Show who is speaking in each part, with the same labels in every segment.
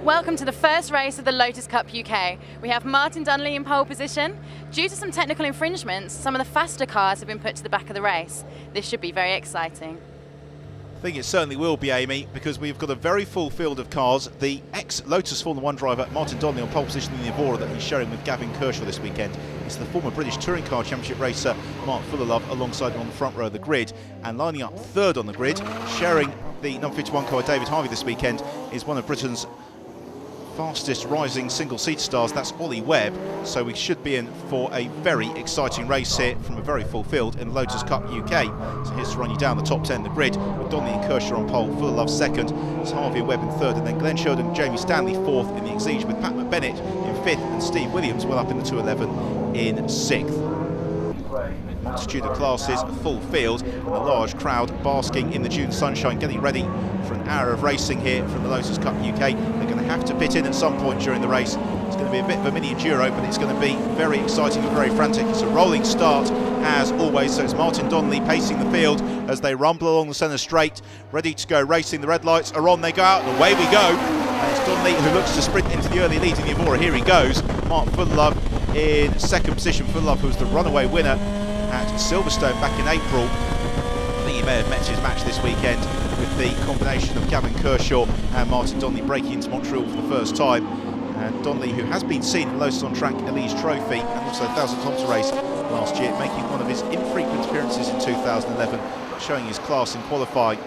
Speaker 1: Welcome to the first race of the Lotus Cup UK. We have Martin Donnelly in pole position. Due to some technical infringements, some of the faster cars have been put to the back of the race. This should be very exciting.
Speaker 2: I think it certainly will be, Amy, because we've got a very full field of cars. The ex-Lotus Formula 1 driver, Martin Donnelly, on pole position in the Evora that he's sharing with Gavin Kershaw this weekend. It's the former British Touring Car Championship racer, Mark Fullerlove, alongside him on the front row of the grid. And lining up third on the grid, sharing the number 51 car, David Harvey, this weekend, is one of Britain's fastest rising single-seater stars. That's Ollie Webb. So we should be in for a very exciting race here from a very full field in Lotus Cup UK. So here's to run you down the top 10 of the grid, with Donnelly and Kershaw on pole, Fullerlove second, it's Harvey and Webb in third, and then Glenn Sheridan and Jamie Stanley fourth in the Exige, with Pat McBennett in fifth and Steve Williams well up in the 211 in sixth. Multitude of classes, a full field, and a large crowd basking in the June sunshine, getting ready for an hour of racing here from the Lotus Cup UK. They're going to have to pit in at some point during the race. It's going to be a bit of a mini enduro, but it's going to be very exciting and very frantic. It's a rolling start as always, so it's Martin Donnelly pacing the field as they rumble along the centre straight, ready to go racing. The red lights are on, they go out, and away we go. And it's Donnelly who looks to sprint into the early lead in the Evora. Here he goes. Mark Fullerlove in second position. Fullerlove, who was the runaway winner at Silverstone back in April. I think he may have met his match this weekend with the combination of Gavin Kershaw and Martin Donnelly breaking into Montreal for the first time. And Donnelly, who has been seen in Lotus on Track Elise Trophy and also 1,000 kilometre race last year, making one of his infrequent appearances in 2011, showing his class in qualifying.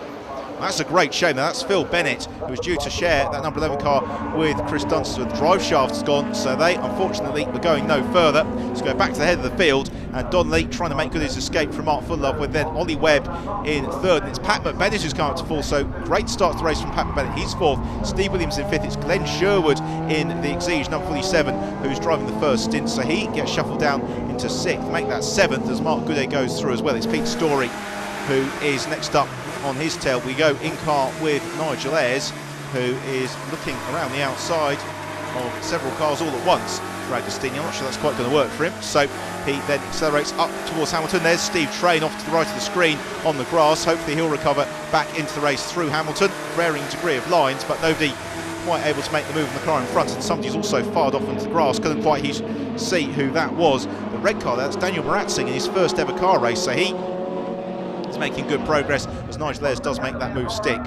Speaker 2: That's a great shame. Now that's Phil Bennett, who was due to share that number 11 car with Chris Dunster. The drive shaft's gone, so they unfortunately were going no further. So go back to the head of the field, and Donnelly trying to make good his escape from Mark Fullerlove, with then Ollie Webb in third. And it's Pat McBennett who's come up to fourth, so great start to the race from Pat McBennett. He's fourth. Steve Williams in fifth. It's Glenn Sherwood in the Exige, number 47, who's driving the first stint, so he gets shuffled down into sixth. Make that seventh as Mark Goodey goes through as well. It's Pete Story who is next up on his tail. We go in car with Nigel Ayres, who is looking around the outside of several cars all at once. D'Agostini, I'm not sure that's quite going to work for him, so he then accelerates up towards Hamilton. There's Steve Train off to the right of the screen on the grass. Hopefully he'll recover back into the race through Hamilton. Varying degree of lines, but nobody quite able to make the move in the car in front, and somebody's also fired off into the grass. Couldn't quite see who that was. The red car, that's Daniel Maratzing in his first ever car race, so he is making good progress as Nigel Ayres does make that move stick.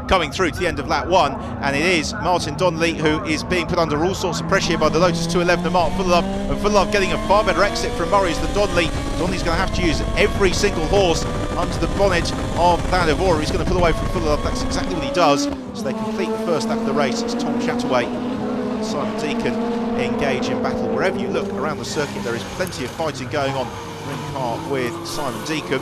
Speaker 2: Coming through to the end of lap one, and it is Martin Donnelly who is being put under all sorts of pressure here by the Lotus 211 and Mark Fullerlove, and Fullerlove getting a far better exit from Murray's than Donnelly. Donnelly's going to have to use every single horse under the bonnet of that Evora. He's going to pull away from Fullerlove. That's exactly what he does. So they complete the first lap of the race. It's Tom Chataway and Simon Deacon engage in battle. Wherever you look around the circuit, there is plenty of fighting going on in the car with Simon Deacon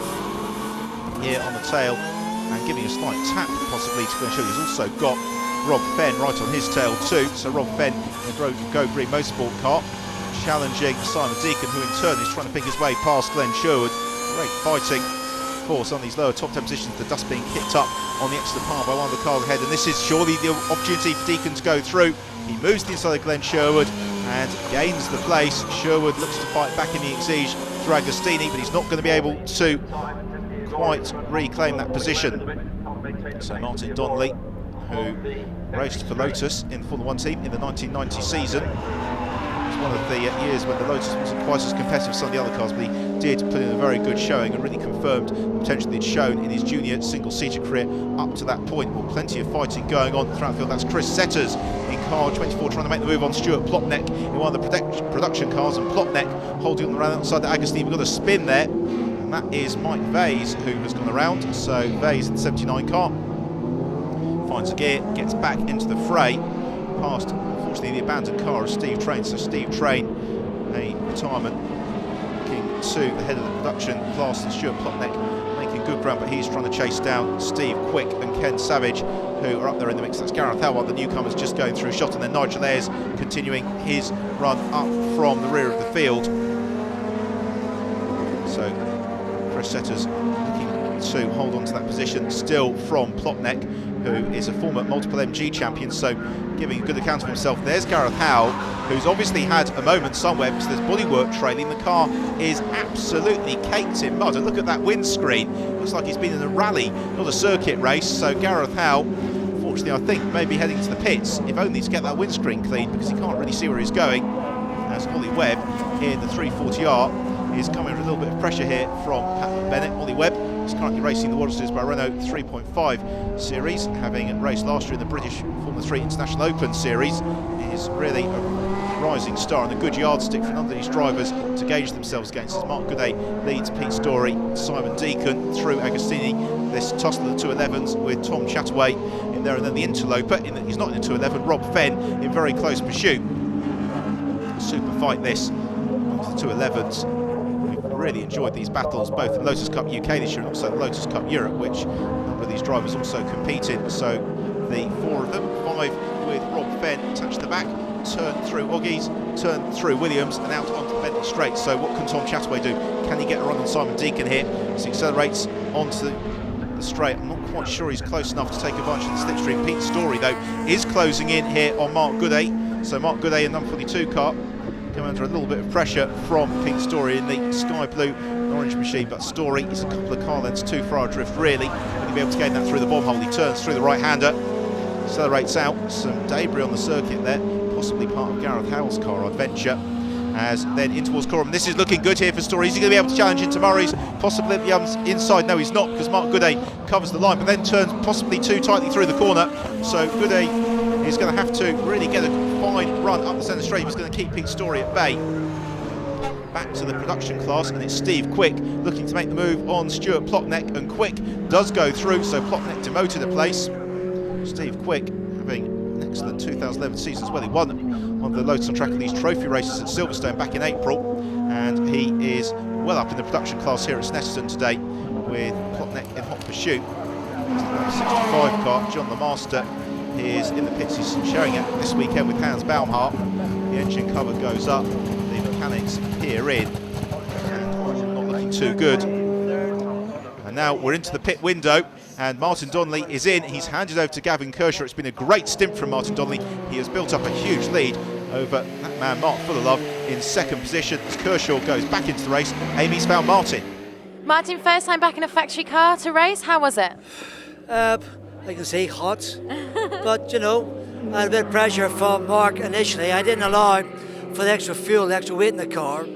Speaker 2: here on the tail, and giving a slight tap possibly to Glenn Sheridan. He's also got Rob Fenn right on his tail too, so Rob Fenn in the Go Green Motorsport car challenging Simon Deacon, who in turn is trying to pick his way past Glenn Sherwood. Great fighting for some of these lower top 10 positions. The dust being kicked up on the extra par by one of the cars ahead, and this is surely the opportunity for Deacon to go through. He moves to the inside of Glenn Sherwood and gains the place. Sherwood looks to fight back in the Exige through Agostini, but he's not going to be able to quite reclaim that position. So Martin Donnelly, who raced for Lotus in the Formula 1 team in the 1990 season, was one of the years when the Lotus wasn't quite as competitive as some of the other cars, but he did put in a very good showing and really confirmed the potential he'd shown in his junior single-seater career up to that point. Well, plenty of fighting going on throughout the field. That's Chris Setters in car 24 trying to make the move on Stuart Plotneck in one of the production cars, and Plotneck holding on the round outside the Agostini. We've got a spin there, and that is Mike Vase who has gone around. So Vase in the 79 car finds a gear, gets back into the fray past, unfortunately, the abandoned car of Steve Train. So Steve Train, a retirement, looking to the head of the production class, and Stuart Plotneck making good ground, but he's trying to chase down Steve Quick and Ken Savage, who are up there in the mix. That's Gareth Howard, the newcomers, just going through shot, and then Nigel Ayres continuing his run up from the rear of the field. So Chris Setters looking to hold on to that position still from Plotneck, who is a former multiple MG champion, so giving a good account of himself. There's Gareth Howe, who's obviously had a moment somewhere because there's bodywork trailing. The car is absolutely caked in mud, and look at that windscreen. Looks like he's been in a rally, not a circuit race. So Gareth Howe, unfortunately, unfortunately, I think maybe heading to the pits, if only to get that windscreen clean, because he can't really see where he's going. As Ollie Webb in the 340R is coming with a little bit of pressure here from Pat Bennett. Ollie Webb is currently racing the Waters by Renault 3.5 series, having raced last year in the British Formula 3 International Open series. He is really a rising star and a good yardstick for none of these drivers to gauge themselves against, as Mark Gooday leads Pete Story, Simon Deacon through Agostini. This tussle of the 211s with Tom Chataway in there, and then the interloper, in that he's not in the 211, Rob Fenn in very close pursuit. Super fight this amongst the 211s. We've really enjoyed these battles, both in Lotus Cup UK this year and also the Lotus Cup Europe, which a number of these drivers also compete in. So the 4 of them, 5 with Rob Fenn attached to the back, turn through Oggies, turn through Williams and out onto Bentley Straight. So what can Tom Chataway do? Can he get a run on Simon Deacon here as he accelerates onto the straight? I'm not quite sure he's close enough to take advantage of the slipstream. Pete Story, though, is closing in here on Mark Gooday. So Mark Gooday in number 42 car coming under a little bit of pressure from Pete Story in the sky blue orange machine, but Story is a couple of car lengths too far adrift, really. Will he be able to gain that through the bomb hole? He turns through the right-hander, accelerates out, some debris on the circuit there, possibly part of Gareth Howell's car adventure, as then in towards Coram. This is looking good here for Story. Is he going to be able to challenge into Murray's? Possibly at the inside. No, he's not, because Mark Gooday covers the line, but then turns possibly too tightly through the corner. So Gooday is going to have to really get a fine run up the centre straight. He's going to keep Pete Story at bay. Back to the production class, and it's Steve Quick looking to make the move on Stuart Plotneck, and Quick does go through, so Plotneck demoted a place. Steve Quick having an excellent 2011 season as well. He won on the Lotus Track Elise Trophy races at Silverstone back in April, and he is well up in the production class here at Snetterton today with Plotneck in hot pursuit. The 65 car, John the Master, is in the pits. He's sharing it this weekend with Hans Baumhart. The engine cover goes up, the mechanics peer in, and not looking too good. And now we're into the pit window, and Martin Donnelly is in. He's handed over to Gavin Kershaw. It's been a great stint from Martin Donnelly. He has built up a huge lead over that man Mark Fullerlove in second position as Kershaw goes back into the race. Amy's found Martin.
Speaker 1: Martin, first time back in a factory car to race. How was it?
Speaker 3: I can say hot, but you know, I had a bit of pressure from Mark initially. I didn't allow for the extra fuel, the extra weight in the car.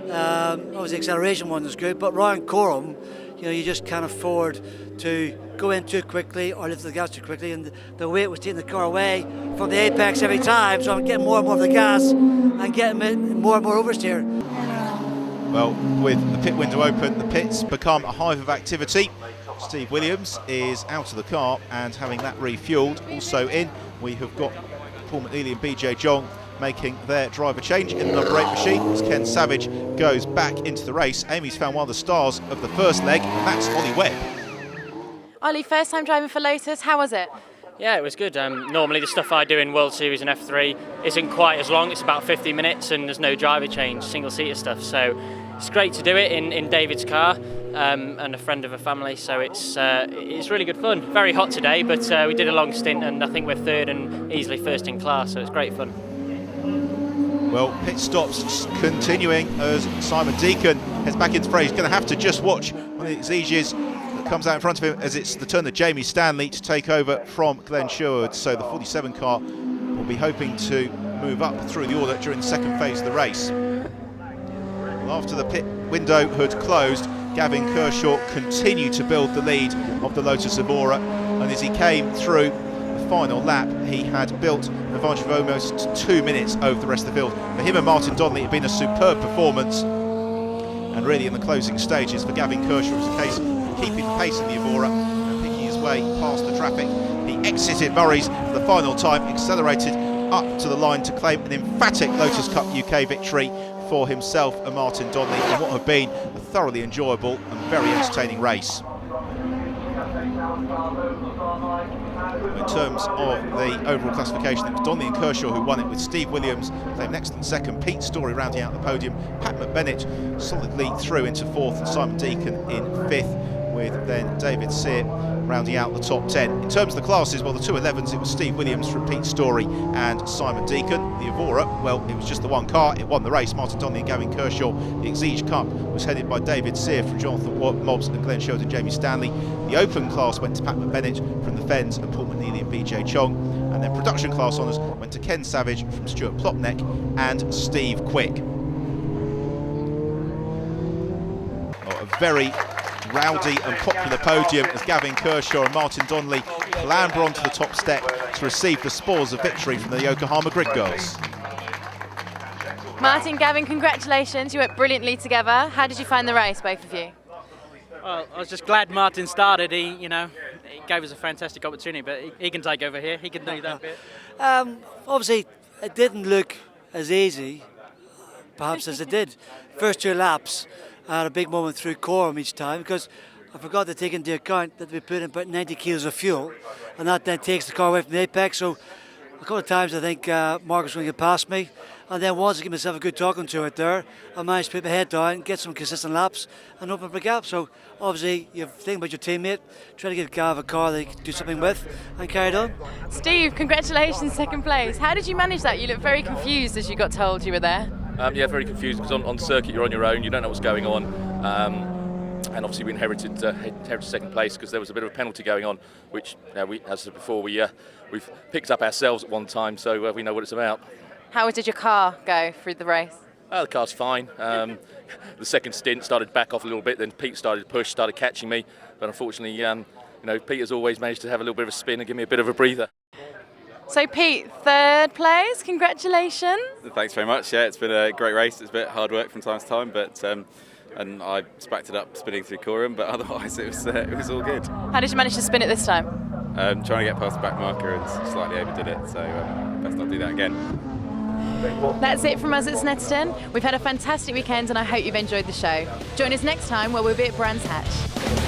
Speaker 3: Obviously, the acceleration one was good, but around Coram, you know, you just can't afford to go in too quickly or lift the gas too quickly, and the weight was taking the car away from the apex every time. So I'm getting more and more of the gas and getting more and more oversteer.
Speaker 2: Well, with the pit window open, the pits become a hive of activity. Steve Williams is out of the car and having that refuelled. Also in, we have got Paul McNeely and BJ Jong making their driver change in the number 8 machine as Ken Savage goes back into the race. Amy's found one of the stars of the first leg, and that's Ollie Webb.
Speaker 1: Ollie, first time driving for Lotus. How was it?
Speaker 4: Yeah, it was good. Normally the stuff I do in World Series and F3 isn't quite as long. It's about 50 minutes and there's no driver change, single-seater stuff. So it's great to do it in David's car and a friend of a family. So it's really good fun. Very hot today, but we did a long stint and I think we're third and easily first in class. So it's great fun.
Speaker 2: Well, pit stops continuing as Simon Deacon heads back into the race. He's going to have to just watch one of the Exiges that comes out in front of him as it's the turn of Jamie Stanley to take over from Glenn Sherwood. So the 47 car will be hoping to move up through the order during the second phase of the race. Well, after the pit window had closed, Gavin Kershaw continued to build the lead of the Lotus Evora, and as he came through the final lap, he had built an advantage of almost 2 minutes over the rest of the field. For him and Martin Donnelly, it had been a superb performance, and really in the closing stages for Gavin Kershaw, it was a case of keeping pace in the Evora and picking his way past the traffic. He exited Murray's for the final time, accelerated up to the line to claim an emphatic Lotus Cup UK victory for himself and Martin Donnelly in what have been a thoroughly enjoyable and very entertaining race. In terms of the overall classification, it was Donnelly and Kershaw who won it, with Steve Williams claiming an excellent second, Pete Story rounding out the podium, Pat McBennett solidly through into fourth, and Simon Deacon in fifth, with then David Sear rounding out the top 10. In terms of the classes, well, the 211s, it was Steve Williams from Pete Story and Simon Deacon. The Evora, well, it was just the one car, it won the race, Martin Donnelly and Gavin Kershaw. The Exige Cup was headed by David Sear from Jonathan Mobbs and Glenn Shelton and Jamie Stanley. The Open class went to Pat McBennett from the Fens and Paul McNeely and BJ Chong. And then production class honours went to Ken Savage from Stuart Plopneck and Steve Quick. A very rowdy and popular podium as Gavin Kershaw and Martin Donnelly clamber onto the top step to receive the spoils of victory from the Yokohama Grid Girls.
Speaker 1: Martin, Gavin, congratulations. You worked brilliantly together. How did you find the race, both of you?
Speaker 5: Well, I was just glad Martin started. He gave us a fantastic opportunity, but he can take over here. He can do that bit.
Speaker 3: Obviously, it didn't look as easy, perhaps, as it did. First 2 laps, I had a big moment through Coram each time because I forgot to take into account that we put in about 90 kilos of fuel, and that then takes the car away from the apex. So a couple of times I think Mark was going to get past me, and then once I give myself a good talking to it there, I managed to put my head down, get some consistent laps and open up a gap. So obviously you think about your teammate, try to give Gav a car that he can do something with, and carried on.
Speaker 1: Steve, congratulations, second place. How did you manage that? You looked very confused as you got told you were there.
Speaker 6: Yeah, very confused because on circuit you're on your own, you don't know what's going on. And obviously we inherited second place because there was a bit of a penalty going on, which, we, as I said before, we've picked up ourselves at one time, so we know what it's about.
Speaker 1: How did your car go through the race?
Speaker 6: The car's fine. The second stint started back off a little bit, then Pete started to push, started catching me, but unfortunately, Pete has always managed to have a little bit of a spin and give me a bit of a breather.
Speaker 1: So Pete, third place, congratulations.
Speaker 7: Thanks very much. Yeah, it's been a great race. It's a bit hard work from time to time, but and I spacked it up spinning through Coram, but otherwise it was all good.
Speaker 1: How did you manage to spin it this time?
Speaker 7: Trying to get past the back marker and slightly overdid it, so best not do that again.
Speaker 1: That's it from us at Snetterton. We've had a fantastic weekend and I hope you've enjoyed the show. Join us next time where we'll be at Brands Hatch.